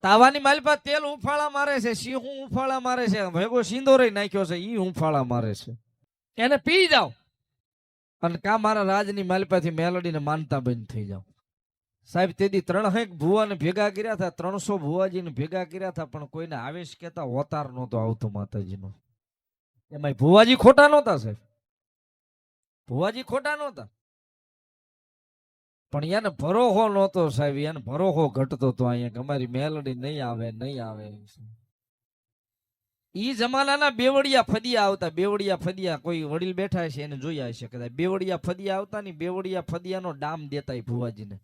તાવાની માલપા તેલ ઉફાળા મારે છે, સિંહું ઉફાળા મારે છે, ભેગો સિંદોરે નાખ્યો છે, ઈ ઉફાળા મારે છે. એને પી જાવ અને કા મારા રાજની માલપાથી મેલડીને માનતા બંધ થઈ જાવ. સાહેબ તેથી 3 ભુવાને ભેગા કર્યા હતા, 300 ભુવાજીને ભેગા કર્યા હતા, પણ કોઈને આવેશ કેતા હોતાર નહોતો આવતો માતાજીનો. એમાં ભુવાજી ખોટા નહોતા સાહેબ, ભુવાજી ખોટા નહોતા, પણ એને ભરોહો નહોતો સાહેબ, એને ભરોહો ઘટતો હતો અહીંયા કે અમારી મેલડી નહીં આવે નહીં આવે. ઈ જમાનાના બેવડિયા ફદિયા આવતા, બેવડિયા ફદિયા કોઈ વડીલ બેઠા છે એને જોયા હશે કદાચ. બેવડિયા ફદિયા આવતા ની બેવડિયા ફદિયાનો ડામ દેતા ભુવાજીને,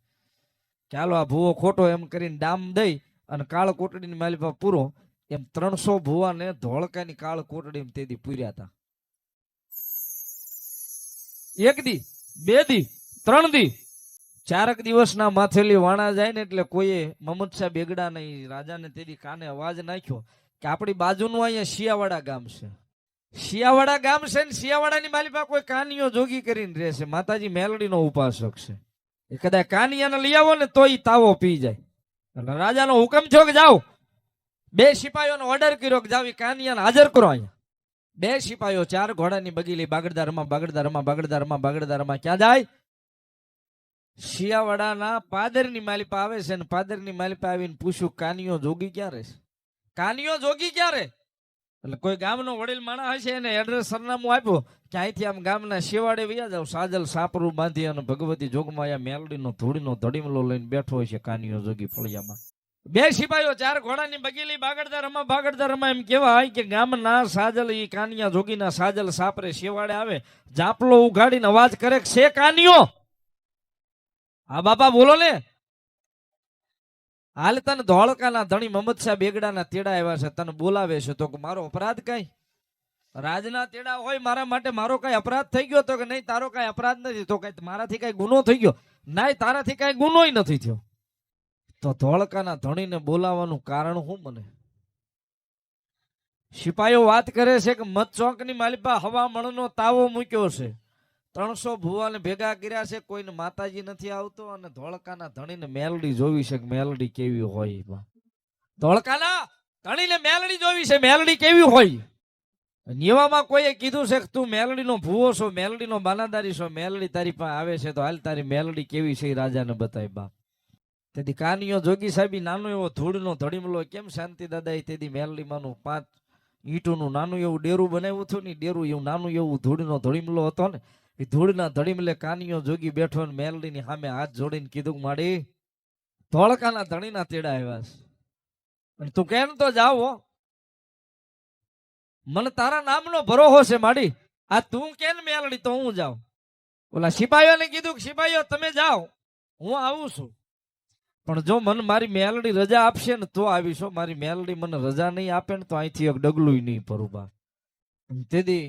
ચાલો આ ભુવો ખોટો એમ કરીને ડામ દઈ અને કાળ કોટડીની માલિપા પૂરો. એમ 300 ભુવાને ધોળકાની કાળ કોટડી તેથી પૂર્યા હતા. 1 દી 2 દી 3 દી 4 દિવસના માથેલી વાણા જાય ને એટલે કોઈએ મહમદ શાહ બેગડા નહીં રાજાને તેથી કાને અવાજ નાખ્યો કે આપણી બાજુનું અહીંયા શિયાવાડા ગામ છે, શિયાવાડા ગામ છે ને શિયાવાડાની માલિપા કોઈ કાનિયો જોગી કરીને રહેશે, માતાજી મેલડીનો ઉપાસક છે. એ કદાચ કાનિયાને લઈ આવો ને તો ઈ તાવો પી જાય. એટલે રાજાનો હુકમ થયો કે જાઓ, 2 સિપાહીઓનો ઓર્ડર કર્યો કે જાવ કાનિયાને હાજર કરો અહીંયા. 2 સિપાહીઓ 4 ઘોડાની બગીલી બાગડદારમાં બાગડદારમાં બાગડદારમાં બાગડદારમાં ક્યાં જાય? શિયાવાડાના પાદરની માલિપા આવે છે ને પાદરની માલિપા આવીને પૂછ્યું કાનિયો જોગી ક્યાં રહેશે, કાનિયો જોગી ક્યાં રહે? એટલે કોઈ ગામનો વડીલ માણસ હશે એને એડ્રેસ સરનામું આપ્યું કે અહીંથી આમ ગામના શેવાડે વયા જાવ, સાજલ સાપરું બાંધી અને ભગવતી જોગમાયા મેલડીનો ધૂળીનો ધડીમલો લઈને બેઠો હોય છે કાનિયો જોગી ફળિયામાં. 2 સિપાહીઓ 4 ઘોડાની બગીલી બાગડદારમાં એમ કહેવાય કે ગામના સાજલ ઈ કાનિયા જોગીના સાજલ સાપરે શેવાડે આવે, જાપલો ઉઘાડીને અવાજ કરે છે કાનિયો. હા બાપા બોલો ને. હાલ તને ધોળકાના ધણી મહમદ શાહ બેગડાના તેડા આવ્યા છે, તને બોલાવે છે, તો મારો અપરાધ કઈ? રાજના તેડા હોય મારા માટે મારો કઈ અપરાધ થઈ ગયો? તો કે નહીં તારો કઈ અપરાધ નથી. તો કઈ મારાથી કઈ ગુનો થઈ ગયો? નહીં તારાથી કઈ ગુનોય નથી થયો. તો ધોળકાના ધણીને બોલાવવાનું કારણ શું? મને સિપાહીઓ વાત કરે છે કે મત ચોકની માલિપા હવામણનો તાવો મૂક્યો છે, 300 ભુવાને ભેગા કર્યા છે, કોઈને માતાજી નથી આવતો અને ધોળકાના ધણીને મેલડી જોવી છે કે મેલડી કેવી હોય. ધોળકાના ધણીને મેલડી જોવી છે, મેલડી કેવી હોય? નિયમમાં કોઈએ કીધું છે કે તું મેલડીનો ભુવો છો, મેલડીનો બાનાદારી છો, મેલડી તારી પાસે આવે છે તો હાલ તારી મેલડી કેવી છે એ રાજાને બતાવી. બાપ તેથી કાનિયો જોગી સાહેબ નાનો એવો ધૂળનો ધડીમલો, કેમ શાંતિ દાદા તેથી મેલડી માનું 5 ઈંટોનું નાનું એવું ડેરું બનાવ્યું હતું ને, ડેરું એવું નાનું એવું ધૂળનો ધડીમલો હતો ને, એ ધૂળના ધડીમલે કાનિયો જોગી બેઠો ને મેલડીની સામે હાથ જોડીને કીધું માડી ધોળકાના ધણીના તેડા આવ્યા છે, તું કેમ તો જાવ, મને તારા નામનો ભરોસો છે માડી, આ તું કેમ મેલડી તો હું જાઉં. ઓલા સિપાહીઓને કીધું કે સિપાહીઓ તમે જાઓ, હું આવું છું, પણ જો મને મારી મેલડી રજા આપશે ને તો આવીશો, મારી મેલડી મને રજા નહીં આપે ને તો અહીંથી એક ડગલું નહીં ભરું. બા તેથી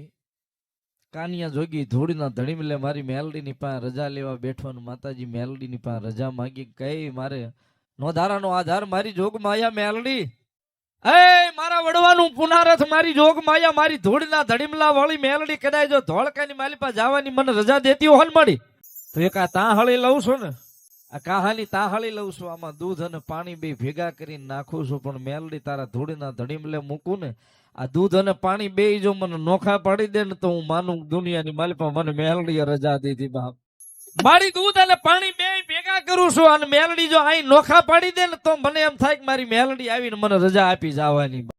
કાનિયા જોગી ધૂળના ધડીમલે મારી મેલડીની પાસે રજા લેવા બેઠો ને માતાજી મેલડીની પાસે રજા માંગી. કઈ મારે નો ધારાનો આધાર મારી જોગ માયા મેલડી, એ મારા વડવાનું પુનારથ મારી જોગ માયા, મારી ધૂળના ધડીમલા વાળી મેલડી કદાચ જો ધોળકાની માલિપા જવાની મને રજા દેતી હોય મળી તો એક આ તાહળી લઉં છું ને, આ કાહાની તાહળી લઉં છું, આમાં દૂધ અને પાણી બે ભેગા કરીને નાખું છું, પણ મેલડી તારા ધૂળના ધડીમલે મૂકું ને, આ દૂધ અને પાણી બે જો મને નોખા પાડી દે ને તો હું માનું દુનિયાની માલિપા મને મેલડીએ રજા દીધી. બાપ મારી દૂધ અને પાણી બે ભેગા કરું છું અને મેલડી જો અહીં નોખા પાડી દે ને તો મને એમ થાય કે મારી મેલડી આવીને મને રજા આપી જવાની.